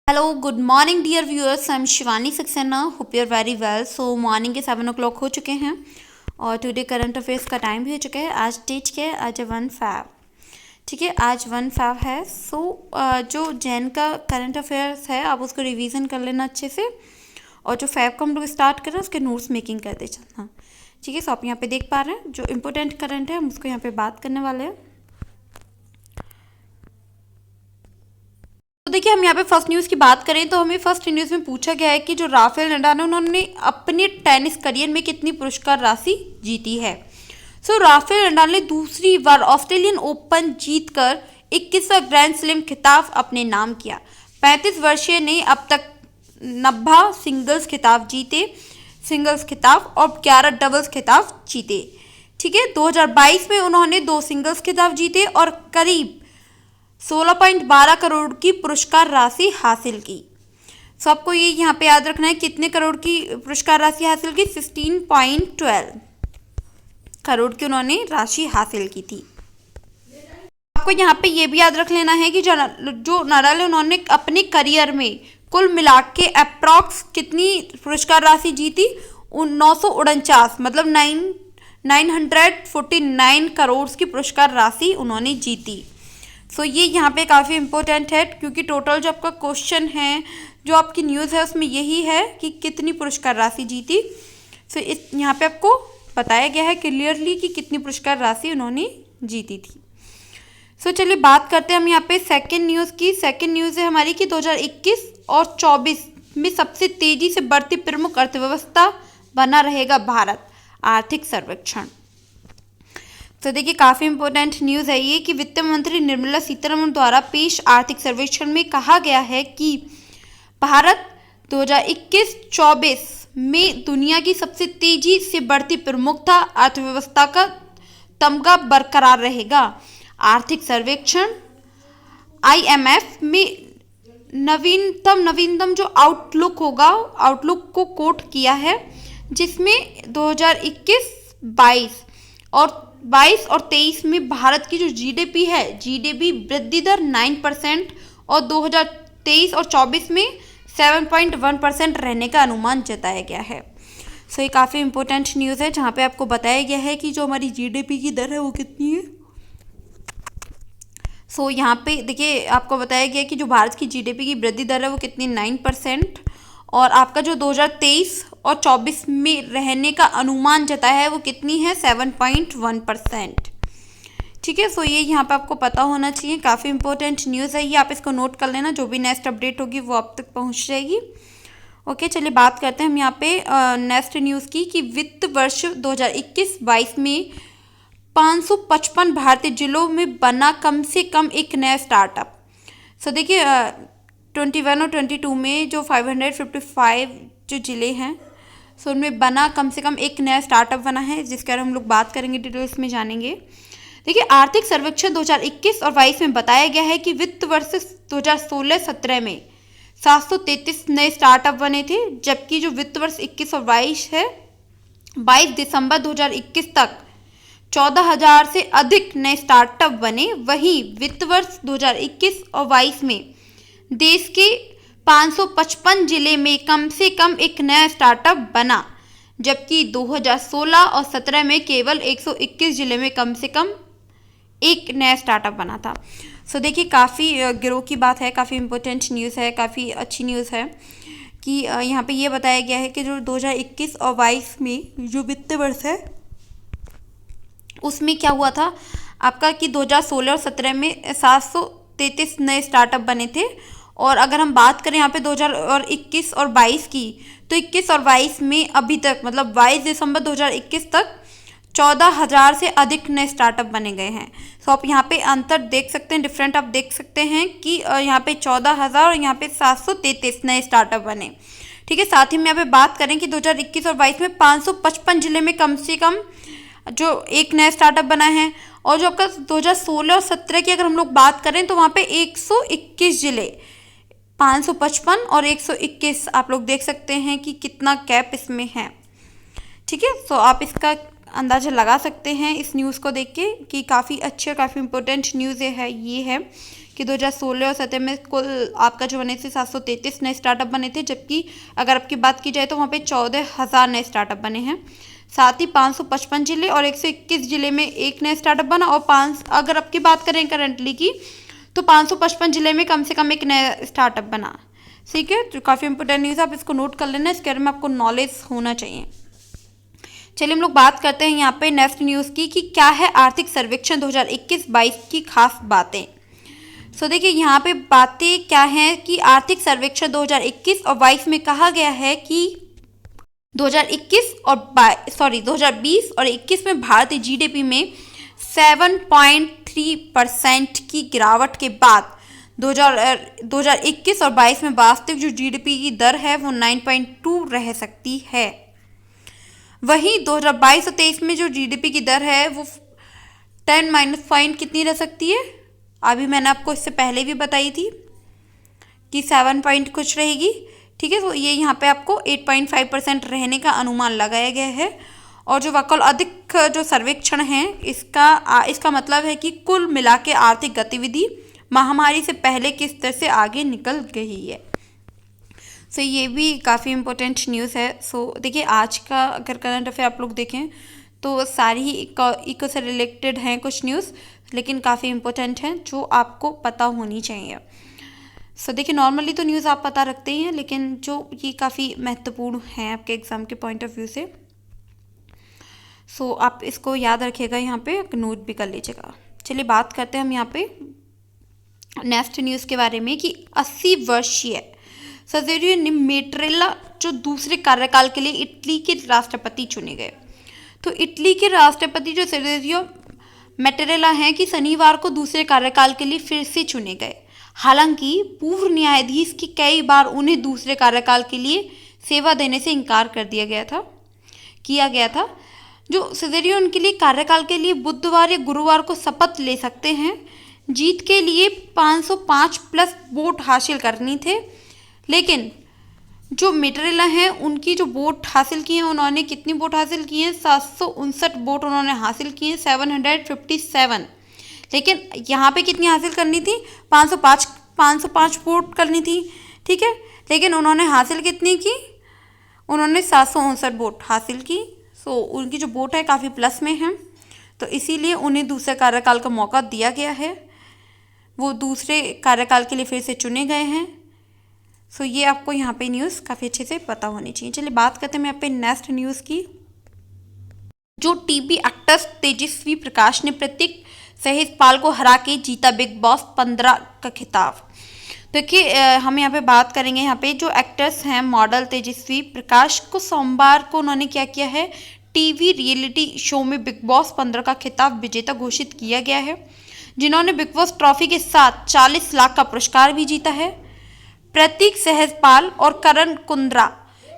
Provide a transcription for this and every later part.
Hello good morning dear viewers, I am Shivani Saxena. Hope you are very well. So morning के 7 o'clock हो चुके हैं और टुडे करंट अफेयर्स का टाइम भी हो चुका है। आज डेट क्या है? आज है 1 Feb। ठीक है, आज 1 Feb है। जो जैन का करंट अफेयर्स है आप उसको रिवीजन कर लेना अच्छे से, और जो फैब को हम लोग स्टार्ट कर रहे हैं उसके नोट्स मेकिंग करते चलना। ठीक है, सो आप यहाँ पे देख पा रहे हैं जो इम्पोर्टेंट करंट है हम उसको यहाँ पे बात करने वाले हैं। तो देखिए, हम यहाँ पे फर्स्ट न्यूज़ की बात करें तो हमें फर्स्ट न्यूज़ में पूछा गया है कि जो राफेल नडाल है उन्होंने अपने टेनिस करियर में कितनी पुरस्कार राशि जीती है। राफेल नडाल ने दूसरी बार ऑस्ट्रेलियन ओपन जीतकर 21वां ग्रैंड स्लैम खिताब अपने नाम किया। 35 वर्षीय ने अब तक 90 सिंगल्स खिताब और 11 डबल्स खिताब जीते। ठीक है, 2022 में उन्होंने 2 सिंगल्स खिताब जीते और करीब 16.12 करोड़ की पुरस्कार राशि हासिल की। आपको ये यहाँ पे याद रखना है कितने करोड़ की पुरस्कार राशि हासिल की। 16.12 करोड़ की उन्होंने राशि हासिल की थी। आपको यहाँ पे ये भी याद रख लेना है कि जो नडाल उन्होंने अपने करियर में कुल मिला के अप्रॉक्स कितनी पुरस्कार राशि जीती। 949 मतलब 949 करोड़ की पुरस्कार राशि उन्होंने जीती। ये यहाँ पे काफ़ी इम्पोर्टेंट है क्योंकि टोटल जो आपका क्वेश्चन है, जो आपकी न्यूज़ है उसमें यही है कि कितनी पुरस्कार राशि जीती। इस यहाँ पे आपको बताया गया है क्लियरली कि कितनी पुरस्कार राशि उन्होंने जीती थी। चलिए बात करते हैं हम यहाँ पे सेकंड न्यूज़ की। सेकंड न्यूज़ है हमारी कि 2021 और 24 में सबसे तेजी से बढ़ती प्रमुख अर्थव्यवस्था बना रहेगा भारत, आर्थिक सर्वेक्षण। देखिए, काफ़ी इंपॉर्टेंट न्यूज़ है ये कि वित्त मंत्री निर्मला सीतारमण द्वारा पेश आर्थिक सर्वेक्षण में कहा गया है कि भारत 2021-24 में दुनिया की सबसे तेजी से बढ़ती प्रमुखता अर्थव्यवस्था का तमगा बरकरार रहेगा। आर्थिक सर्वेक्षण IMF में नवीनतम जो आउटलुक होगा, आउटलुक को कोट किया है, जिसमें 2021-22 और 23 में भारत की जो जीडीपी है, जीडीपी वृद्धि दर 9% और 2023 और 24 में 7.1% रहने का अनुमान जताया गया है। ये काफ़ी इंपॉर्टेंट न्यूज़ है जहाँ पे आपको बताया गया है कि जो हमारी जीडीपी की दर है वो कितनी है। यहाँ पे देखिए आपको बताया गया कि जो भारत की जीडीपी की वृद्धि दर है वो कितनी 9%, और आपका जो 2023 और 24 में रहने का अनुमान जताया है वो कितनी है 7.1%। ठीक है, ये यहाँ पे आपको पता होना चाहिए। काफ़ी इंपॉर्टेंट न्यूज़ है ये, आप इसको नोट कर लेना। जो भी नेक्स्ट अपडेट होगी वो आप तक पहुँच जाएगी। ओके, चलिए बात करते हैं हम यहाँ पे नेक्स्ट न्यूज़ की कि वित्त वर्ष 2021-22 में 555 भारतीय जिलों में बना कम से कम एक नया स्टार्टअप। देखिए 21 और 22 में जो 555 जो ज़िले हैं उनमें बना कम से कम एक नया स्टार्टअप बना है, जिसके बारे में हम लोग बात करेंगे, डिटेल्स में जानेंगे। देखिए, आर्थिक सर्वेक्षण 2021 और 22 में बताया गया है कि वित्त वर्ष 2016-17 में 733 नए स्टार्टअप बने थे, जबकि जो वित्त वर्ष 21 और 22 है 22 दिसंबर 2021 तक 14,000 से अधिक नए स्टार्टअप बने। वहीं वित्त वर्ष 2021 और 22 में देश के 555 जिले में कम से कम एक नया स्टार्टअप बना, जबकि 2016 और 17 में केवल 121 जिले में कम से कम एक नया स्टार्टअप बना था। देखिए, काफ़ी गिरोह की बात है, काफ़ी इंपॉर्टेंट न्यूज़ है, काफ़ी अच्छी न्यूज़ है कि यहाँ पे ये बताया गया है कि जो 2021 और 22 में जो वित्त वर्ष है उसमें क्या हुआ था आपका कि 2016 और 17 में 733 नए स्टार्टअप बने थे। और अगर हम बात करें यहाँ पे 2021 और 22 की, तो 21 और 22 में अभी तक मतलब 22 दिसंबर 2021 तक 14,000 से अधिक नए स्टार्टअप बने गए हैं। आप यहाँ पे अंतर देख सकते हैं, डिफरेंट आप देख सकते हैं कि यहाँ पे 14,000 और यहाँ पे 733 नए स्टार्टअप बने। ठीक है, साथ ही में यहाँ पे बात करें कि 2021 और 22 में 555 जिले में कम से कम जो एक नया स्टार्टअप बना है, और जो आपका 2016 और 17 की अगर हम लोग बात करें तो वहाँ पे 121 जिले, 555 और 121 आप लोग देख सकते हैं कि कितना गैप इसमें है। ठीक है, आप इसका अंदाज़ा लगा सकते हैं इस न्यूज़ को देख के कि काफ़ी अच्छी और काफ़ी इम्पोर्टेंट न्यूज़ ये है कि 2016 और 17 में कुल आपका जो बने थे 733 नए स्टार्टअप बने थे, जबकि अगर आपकी बात की जाए तो वहाँ पे 14,000 नए स्टार्टअप बने हैं। साथ ही 555 जिले और 121 जिले में एक नया स्टार्टअप बना, और अगर आपकी बात करें करंटली की, तो 555 जिले में कम से कम एक नया स्टार्टअप बना। ठीक है, तो काफ़ी इंपॉर्टेंट न्यूज़, आप इसको नोट कर लेना, इसके बारे में आपको नॉलेज होना चाहिए। चलिए हम लोग बात करते हैं यहाँ पे नेक्स्ट न्यूज़ की कि क्या है आर्थिक सर्वेक्षण 2021-22 की खास बातें। सो देखिए यहाँ पे बातें क्या हैं कि आर्थिक सर्वेक्षण 2021 और 22 में कहा गया है कि 2020 और 21 में भारतीय जीडीपी में 7.3% की गिरावट के बाद 2021 और 22 में वास्तविक जो जीडीपी की दर है वो 9.2 रह सकती है। वहीं 2022 और 23 में जो जीडीपी की दर है वो 10 माइनस पॉइंट कितनी रह सकती है, अभी मैंने आपको इससे पहले भी बताई थी कि 7 पॉइंट कुछ रहेगी। ठीक है, तो ये यहाँ पे आपको 8.5% रहने का अनुमान लगाया गया है। और जो वकल अधिक जो सर्वेक्षण है इसका मतलब है कि कुल मिला के आर्थिक गतिविधि महामारी से पहले के स्तर से आगे निकल गई है। सो ये भी काफ़ी इम्पोर्टेंट न्यूज़ है। सो देखिए आज का अगर करंट अफेयर आप लोग देखें तो सारी ही इको से रिलेटेड हैं कुछ न्यूज़, लेकिन काफ़ी इम्पोर्टेंट हैं जो आपको पता होनी चाहिए। सो देखिए नॉर्मली तो न्यूज़ आप पता रखते ही हैं, लेकिन जो ये काफ़ी महत्वपूर्ण हैं आपके एग्ज़ाम के पॉइंट ऑफ व्यू से। सो आप इसको याद रखिएगा, यहाँ पे नोट भी कर लीजिएगा। चलिए बात करते हैं हम यहाँ पे नेक्स्ट न्यूज़ के बारे में कि 80 वर्षीय सर्जियो मैट्टारेल्ला जो दूसरे कार्यकाल के लिए इटली के राष्ट्रपति चुने गए। तो इटली के राष्ट्रपति जो सर्जियो मैट्टारेल्ला हैं कि शनिवार को दूसरे कार्यकाल के लिए फिर से चुने गए। हालांकि पूर्व न्यायाधीश की कई बार उन्हें दूसरे कार्यकाल के लिए सेवा देने से इनकार कर किया गया था। जो सर्जियो उनके लिए कार्यकाल के लिए बुधवार या गुरुवार को शपथ ले सकते हैं। जीत के लिए 505 प्लस वोट हासिल करनी थे, लेकिन जो मैट्टारेल्ला हैं उनकी जो वोट हासिल किए हैं, उन्होंने कितनी वोट हासिल किए हैं, 759 वोट उन्होंने हासिल किए हैं, 757। लेकिन यहाँ पे कितनी हासिल करनी थी, 505 वोट करनी थी। ठीक है, लेकिन उन्होंने हासिल कितनी की, उन्होंने 759 वोट हासिल की। सो उनकी जो वोट है काफ़ी प्लस में है, तो इसीलिए उन्हें दूसरे कार्यकाल का मौका दिया गया है। वो दूसरे कार्यकाल के लिए फिर से चुने गए हैं। सो ये आपको यहाँ पे न्यूज़ काफ़ी अच्छे से पता होनी चाहिए। चलिए बात करते हैं यहाँ पे नेक्स्ट न्यूज़ की। जो टीवी एक्ट्रेस तेजस्वी प्रकाश ने प्रतीक सहजपाल को हरा के जीता बिग बॉस 15 का खिताब। देखिए हम यहाँ पे बात करेंगे, यहाँ पे जो एक्ट्रेस हैं मॉडल तेजस्वी प्रकाश को सोमवार को उन्होंने क्या किया है, टीवी रियलिटी शो में बिग बॉस 15 का खिताब विजेता घोषित किया गया है, जिन्होंने बिग बॉस ट्रॉफी के साथ 40 लाख का पुरस्कार भी जीता है। प्रतीक सहजपाल और करण कुंद्रा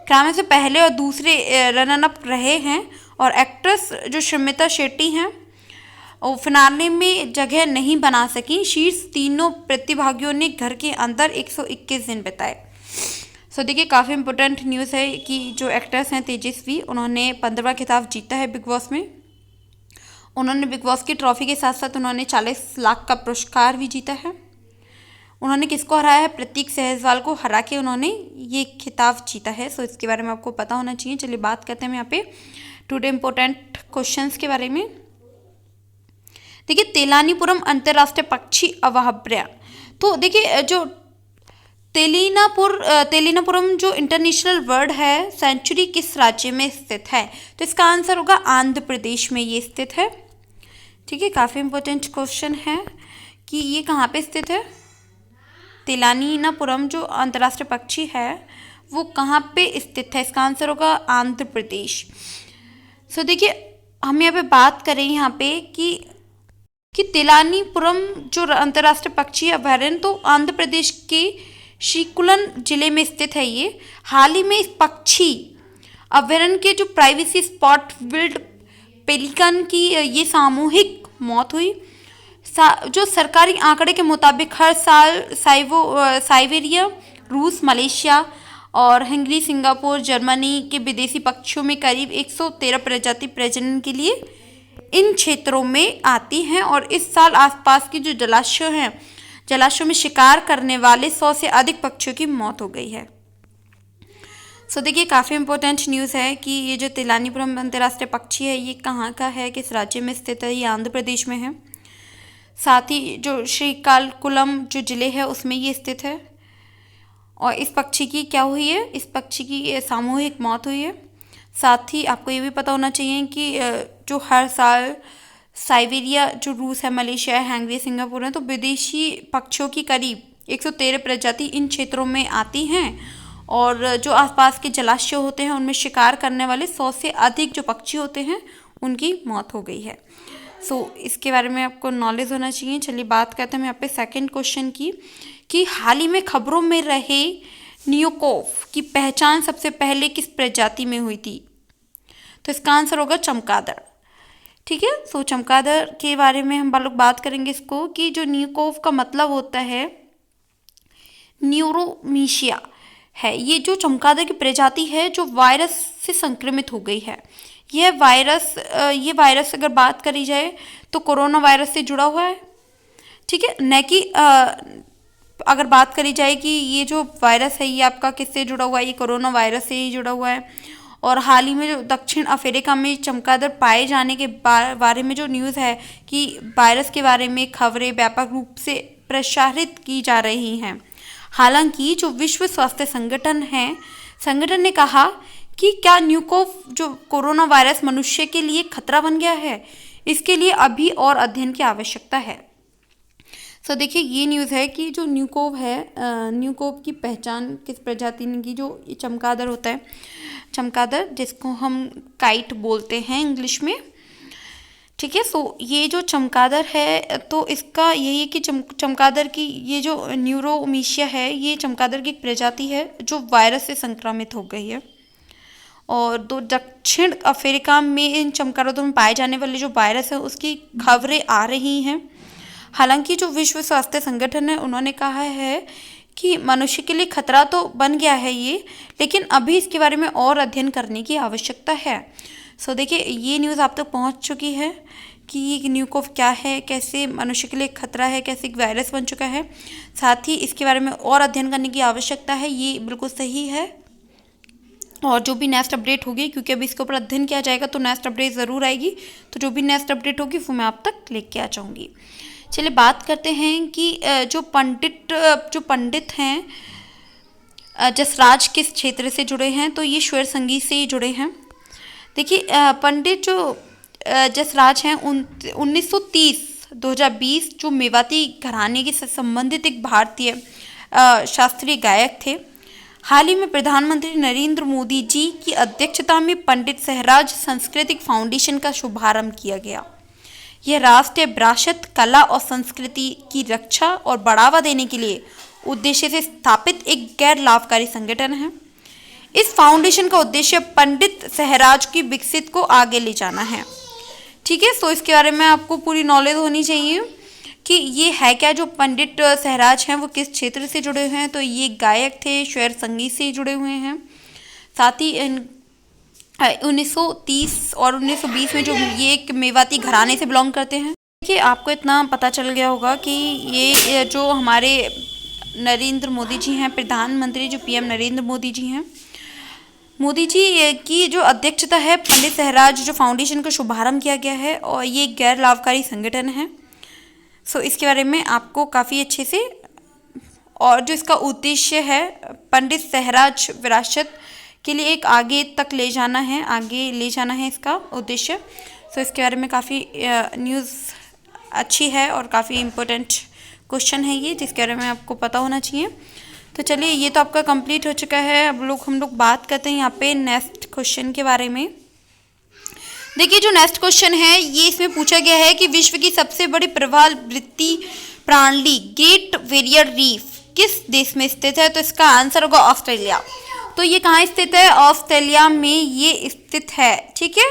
क्रम से पहले और दूसरे रनर अप रहे हैं, और एक्ट्रेस जो शमिता शेट्टी हैं और फिनाले में जगह नहीं बना सकी। शीर्ष तीनों प्रतिभागियों ने घर के अंदर 121 दिन बिताए। सो देखिए काफ़ी इंपॉर्टेंट न्यूज़ है कि जो एक्ट्रेस हैं तेजस्वी, उन्होंने 15वां खिताब जीता है बिग बॉस में। उन्होंने बिग बॉस की ट्रॉफी के साथ साथ उन्होंने 40 लाख का पुरस्कार भी जीता है। उन्होंने किसको हराया है, प्रतीक सहजपाल को हरा के उन्होंने ये खिताब जीता है। सो इसके बारे में आपको पता होना चाहिए। चलिए बात करते हैं यहाँ पे टुडे इम्पोर्टेंट क्वेश्चंस के बारे में। देखिए तेलानीपुरम अंतर्राष्ट्रीय पक्षी अभयारण्य, तो देखिए जो तेलिनापुरम जो इंटरनेशनल बर्ड है सेंचुरी किस राज्य में स्थित है, तो इसका आंसर होगा आंध्र प्रदेश में ये स्थित है। ठीक है, काफ़ी इंपॉर्टेंट क्वेश्चन है कि ये कहाँ पे स्थित है, तेलानीपुरम जो अंतर्राष्ट्रीय पक्षी है वो कहाँ पे स्थित है, इसका आंसर होगा आंध्र प्रदेश। सो देखिए हम यहाँ पे बात करें यहाँ पे कि तेलानीपुरम जो अंतर्राष्ट्रीय पक्षी अभयारण्य तो आंध्र प्रदेश के श्रीकुलन जिले में स्थित है। ये हाल ही में इस पक्षी अभयारण्य के जो प्राइवेसी स्पॉट विल्ड पेलिकन की ये सामूहिक मौत हुई। जो सरकारी आंकड़े के मुताबिक हर साल साइबेरिया, रूस, मलेशिया और हंगरी, सिंगापुर, जर्मनी के विदेशी पक्षियों में करीब 113 प्रजाति प्रजनन के लिए इन क्षेत्रों में आती हैं। और इस साल आसपास की जो जलाशय हैं जलाशयों में शिकार करने वाले 100 से अधिक पक्षियों की मौत हो गई है। सो देखिए काफ़ी इंपॉर्टेंट न्यूज़ है कि ये जो तिलानीपुरम अंतर्राष्ट्रीय पक्षी है ये कहाँ का है, किस राज्य में स्थित है, ये आंध्र प्रदेश में है। साथ ही जो श्रीकाकुलम जो ज़िले है उसमें ये स्थित है। और इस पक्षी की क्या हुई है, इस पक्षी की सामूहिक मौत हुई है। साथ ही आपको ये भी पता होना चाहिए कि जो हर साल साइबेरिया जो रूस है, मलेशिया है, हंगरी, सिंगापुर है, तो विदेशी पक्षियों की करीब 113 प्रजाति इन क्षेत्रों में आती हैं। और जो आसपास के जलाशय होते हैं उनमें शिकार करने वाले 100 से अधिक जो पक्षी होते हैं उनकी मौत हो गई है। इसके बारे में आपको नॉलेज होना चाहिए। चलिए बात करते हैं यहाँ पे सेकंड क्वेश्चन की कि हाल ही में खबरों में रहे न्यूकोव की पहचान सबसे पहले किस प्रजाति में हुई थी? तो इसका आंसर होगा चमगादड़। ठीक है, चमगादड़ के बारे में हम लोग बात करेंगे इसको कि जो न्यूकोव का मतलब होता है न्यूरोमीशिया है। ये जो चमगादड़ की प्रजाति है जो वायरस से संक्रमित हो गई है। ये वायरस अगर बात करी जाए तो कोरोना वायरस से जुड़ा हुआ है। ठीक है, न कि अगर बात करी जाए कि ये जो वायरस है ये आपका किससे जुड़ा हुआ है, ये कोरोना वायरस से ही जुड़ा हुआ है। और हाल ही में जो दक्षिण अफ्रीका में चमगादड़ पाए जाने के बारे में जो न्यूज़ है कि वायरस के बारे में खबरें व्यापक रूप से प्रसारित की जा रही हैं। हालांकि जो विश्व स्वास्थ्य संगठन ने कहा कि क्या न्यूकोव जो कोरोना वायरस मनुष्य के लिए खतरा बन गया है, इसके लिए अभी और अध्ययन की आवश्यकता है। देखिए ये न्यूज़ है कि जो न्यूकोव है, न्यूकोव की पहचान किस प्रजाति ने की, जो चमगादड़ होता है, चमगादड़ जिसको हम काइट बोलते हैं इंग्लिश में। ठीक है, ये जो चमगादड़ है तो इसका यही है कि चमगादड़ की ये जो न्यूरोमीशिया है ये चमगादड़ की एक प्रजाति है जो वायरस से संक्रमित हो गई है। और दक्षिण अफ्रीका में इन चमगादड़ों में पाए जाने वाले जो वायरस है उसकी खबरें आ रही हैं। हालांकि जो विश्व स्वास्थ्य संगठन है उन्होंने कहा है कि मनुष्य के लिए खतरा तो बन गया है ये, लेकिन अभी इसके बारे में और अध्ययन करने की आवश्यकता है। देखिए ये न्यूज़ आप तक पहुंच चुकी है कि ये न्यूकोव क्या है, कैसे मनुष्य के लिए खतरा है, कैसे एक वायरस बन चुका है। साथ ही इसके बारे में और अध्ययन करने की आवश्यकता है, ये बिल्कुल सही है। और जो भी नेक्स्ट अपडेट होगी, क्योंकि अभी इसके ऊपर अध्ययन किया जाएगा तो नेक्स्ट अपडेट ज़रूर आएगी, तो जो भी नेक्स्ट अपडेट होगी वो मैं आप तक लेके आ जाऊँगी। चलिए बात करते हैं कि जो पंडित हैं जसराज किस क्षेत्र से जुड़े हैं? तो ये स्वर संगीत से ही जुड़े हैं। देखिए पंडित जो जसराज हैं 1930-2020 जो मेवाती घराने के संबंधित एक भारतीय शास्त्रीय गायक थे। हाल ही में प्रधानमंत्री नरेंद्र मोदी जी की अध्यक्षता में पंडित सहराज सांस्कृतिक फाउंडेशन का शुभारंभ किया गया। यह राष्ट्रीय विरासत, कला और संस्कृति की रक्षा और बढ़ावा देने के लिए उद्देश्य से स्थापित एक गैर लाभकारी संगठन है। इस फाउंडेशन का उद्देश्य पंडित सहराज की विकसित को आगे ले जाना है। ठीक है, इसके बारे में आपको पूरी नॉलेज होनी चाहिए कि ये है क्या। जो पंडित सहराज हैं वो किस क्षेत्र से जुड़े हुए हैं? तो ये गायक थे, स्वर संगीत से जुड़े हुए हैं। साथ ही 1930 और 1920 में जो ये एक मेवाती घराने से बिलोंग करते हैं। देखिए आपको इतना पता चल गया होगा कि ये जो हमारे नरेंद्र मोदी जी हैं, प्रधानमंत्री जो पीएम नरेंद्र मोदी जी हैं, मोदी जी की जो अध्यक्षता है पंडित सहराज जो फाउंडेशन का शुभारंभ किया गया है और ये गैर लाभकारी संगठन है। इसके बारे में आपको काफ़ी अच्छे से, और जो इसका उद्देश्य है पंडित सहराज विरासत के लिए एक आगे तक ले जाना है इसका उद्देश्य। इसके बारे में काफ़ी न्यूज़ अच्छी है और काफ़ी इम्पोर्टेंट क्वेश्चन है ये, जिसके बारे में आपको पता होना चाहिए। तो चलिए ये तो आपका कंप्लीट हो चुका है। अब हम लोग बात करते हैं यहाँ पे नेक्स्ट क्वेश्चन के बारे में। देखिए जो नेक्स्ट क्वेश्चन है ये इसमें पूछा गया है कि विश्व की सबसे बड़ी प्रवाल वृत्ति प्रणाली ग्रेट बैरियर रीफ किस देश में स्थित है? तो इसका आंसर होगा ऑस्ट्रेलिया। तो ये कहाँ स्थित है? ऑस्ट्रेलिया में ये स्थित है। ठीक है,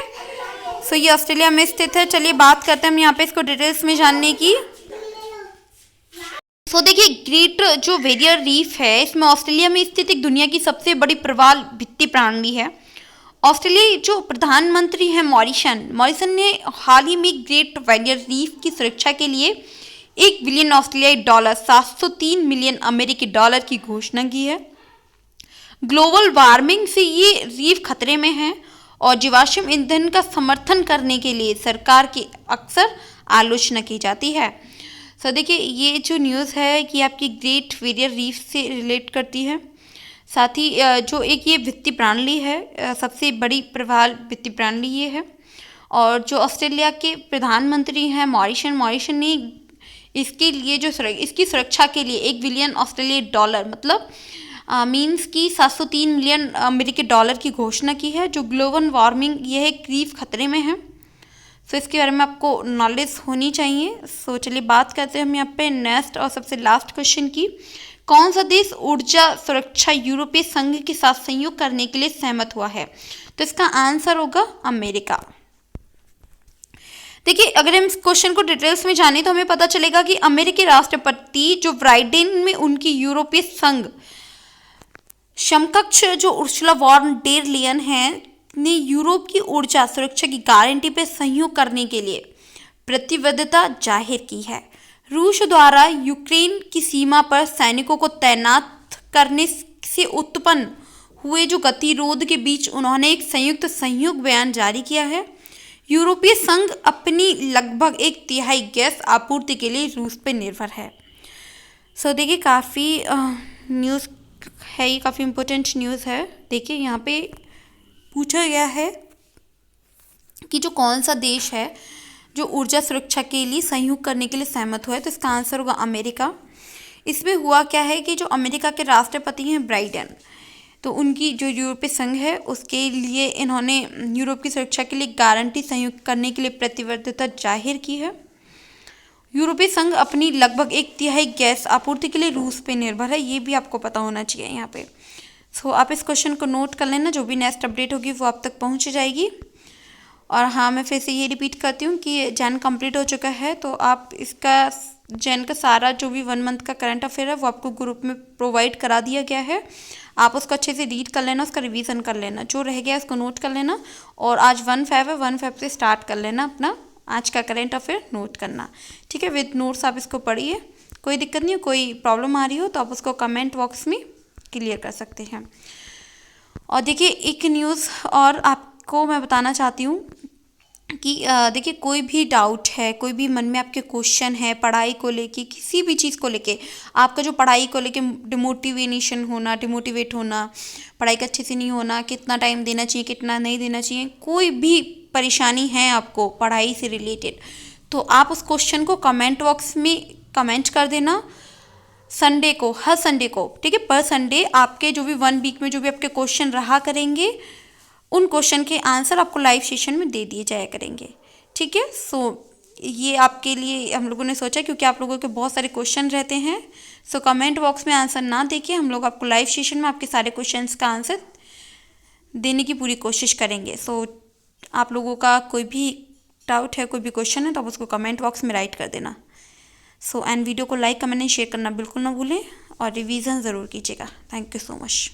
ये ऑस्ट्रेलिया में स्थित है। चलिए बात करते हैं हम यहाँ पे इसको डिटेल्स में जानने की। देखिए ग्रेट जो बैरियर रीफ है इसमें ऑस्ट्रेलिया में स्थित एक दुनिया की सबसे बड़ी प्रवाल भित्ति प्रणाली है। ऑस्ट्रेलिया जो प्रधानमंत्री है मॉरिसन ने हाल ही में ग्रेट बैरियर रीफ की सुरक्षा के लिए 1 बिलियन ऑस्ट्रेलियाई डॉलर 703 मिलियन अमेरिकी डॉलर की घोषणा की है। ग्लोबल वार्मिंग से ये रीफ खतरे में है और जीवाश्म ईंधन का समर्थन करने के लिए सरकार की अक्सर आलोचना की जाती है। सो देखिए, ये जो न्यूज़ है कि आपकी ग्रेट बैरियर रीफ से रिलेट करती है। साथ ही जो एक ये वित्तीय प्रणाली है, सबसे बड़ी प्रभाव वित्तीय प्रणाली ये है। और जो ऑस्ट्रेलिया के प्रधानमंत्री हैं मॉरिसन ने इसके लिए इसकी सुरक्षा के लिए 1 बिलियन ऑस्ट्रेलियाई डॉलर मतलब मीन्स की 703 मिलियन अमेरिकी डॉलर की घोषणा की है। जो ग्लोबल वार्मिंग यह एक रीफ खतरे में है। सो इसके बारे में आपको नॉलेज होनी चाहिए। सो चलिए बात करते हैं हम यहाँ पे नेक्स्ट और सबसे लास्ट क्वेश्चन की। कौन सा देश ऊर्जा सुरक्षा यूरोपीय संघ के साथ सहयोग करने के लिए सहमत हुआ है? तो इसका आंसर होगा अमेरिका। देखिए, अगर हम इस क्वेश्चन को डिटेल्स में जाने तो हमें पता चलेगा कि अमेरिकी राष्ट्रपति जो ब्राइडेन में उनकी यूरोपीय संघ समकक्ष जो उर्सुला वॉन डेर लेयन हैं ने यूरोप की ऊर्जा सुरक्षा की गारंटी पर सहयोग करने के लिए प्रतिबद्धता जाहिर की है। रूस द्वारा यूक्रेन की सीमा पर सैनिकों को तैनात करने से उत्पन्न हुए जो गतिरोध के बीच उन्होंने एक संयुक्त सहयोग बयान जारी किया है। यूरोपीय संघ अपनी लगभग 1/3 गैस आपूर्ति के लिए रूस पर निर्भर है। सो देखिए, काफ़ी न्यूज़ है, ये काफ़ी इम्पोर्टेंट न्यूज़ है। देखिए, यहाँ पे पूछा गया है कि जो कौन सा देश है जो ऊर्जा सुरक्षा के लिए सहयोग करने के लिए सहमत हुआ है, तो इसका आंसर होगा अमेरिका। इसमें हुआ क्या है कि जो अमेरिका के राष्ट्रपति हैं ब्राइडेन, तो उनकी जो यूरोपीय संघ है उसके लिए इन्होंने यूरोप की सुरक्षा के लिए गारंटी सहयोग करने के लिए प्रतिबद्धता जाहिर की है। यूरोपीय संघ अपनी लगभग 1/3 गैस आपूर्ति के लिए रूस पे निर्भर है, ये भी आपको पता होना चाहिए यहाँ पे। सो आप इस क्वेश्चन को नोट कर लेना, जो भी नेक्स्ट अपडेट होगी वो आप तक पहुँच जाएगी। और हाँ, मैं फिर से ये रिपीट करती हूँ कि जैन कंप्लीट हो चुका है, तो आप इसका जैन का सारा जो भी 1 मंथ का करंट अफेयर है वो आपको ग्रुप में प्रोवाइड करा दिया गया है। आप उसको अच्छे से रीड कर लेना, उसका रिवीजन कर लेना, जो रह गया उसको नोट कर लेना। और आज 1/5 है, 1/5 से स्टार्ट कर लेना अपना आज का करंट अफेयर नोट करना, ठीक है। विद नोट्स आप इसको पढ़िए, कोई दिक्कत नहीं है। कोई प्रॉब्लम आ रही हो तो आप उसको कमेंट बॉक्स में क्लियर कर सकते हैं। और देखिए, एक न्यूज़ और आपको मैं बताना चाहती हूँ कि देखिए, कोई भी डाउट है, कोई भी मन में आपके क्वेश्चन है पढ़ाई को लेके, किसी भी चीज़ को लेके, आपका जो पढ़ाई को लेके डिमोटिवेट होना, पढ़ाई का अच्छे से नहीं होना, कितना टाइम देना चाहिए, कितना नहीं देना चाहिए, कोई भी परेशानी है आपको पढ़ाई से रिलेटेड, तो आप उस क्वेश्चन को कमेंट बॉक्स में कमेंट कर देना संडे को, हर संडे को, ठीक है। पर संडे आपके जो भी 1 वीक में जो भी आपके क्वेश्चन रहा करेंगे, उन क्वेश्चन के आंसर आपको लाइव सेशन में दे दिए जाया करेंगे, ठीक है। सो ये आपके लिए हम लोगों ने सोचा, क्योंकि आप लोगों के बहुत सारे क्वेश्चन रहते हैं। सो कमेंट बॉक्स में आंसर ना देके हम लोग आपको लाइव सेशन में आपके सारे क्वेश्चंस का आंसर देने की पूरी कोशिश करेंगे। सो आप लोगों का कोई भी डाउट है, कोई भी क्वेश्चन है, तो आप उसको कमेंट बॉक्स में राइट कर देना। सो एंड वीडियो को लाइक, कमेंट एंड शेयर करना बिल्कुल ना भूलें और रिवीजन ज़रूर कीजिएगा। Thank you so much.